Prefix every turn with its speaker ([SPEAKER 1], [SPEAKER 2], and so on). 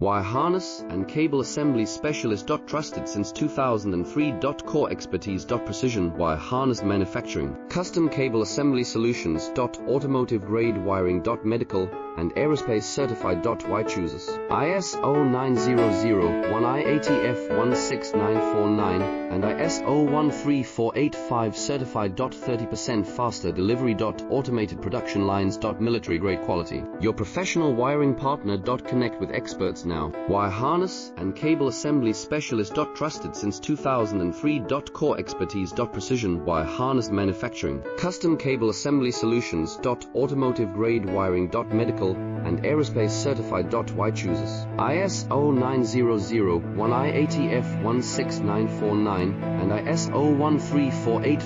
[SPEAKER 1] Wire harness and cable assembly specialist. Trusted since 2003. Core expertise. Precision wire harness manufacturing, custom cable assembly solutions. Automotive grade wiring. Medical and aerospace certified. Why chooses ISO 9001, IATF 16949 and ISO 13485 certified. 30% faster delivery. Automated production lines. Military grade quality. Your professional wiring partner. Connect with experts now. Wire harness and cable assembly specialist. Trusted since 2003. Core expertise. Precision wire harness manufacturing, custom cable assembly solutions. Automotive grade wiring. Medical and aerospace certified. Why chooses ISO 9001, IATF 16949 and ISO 13485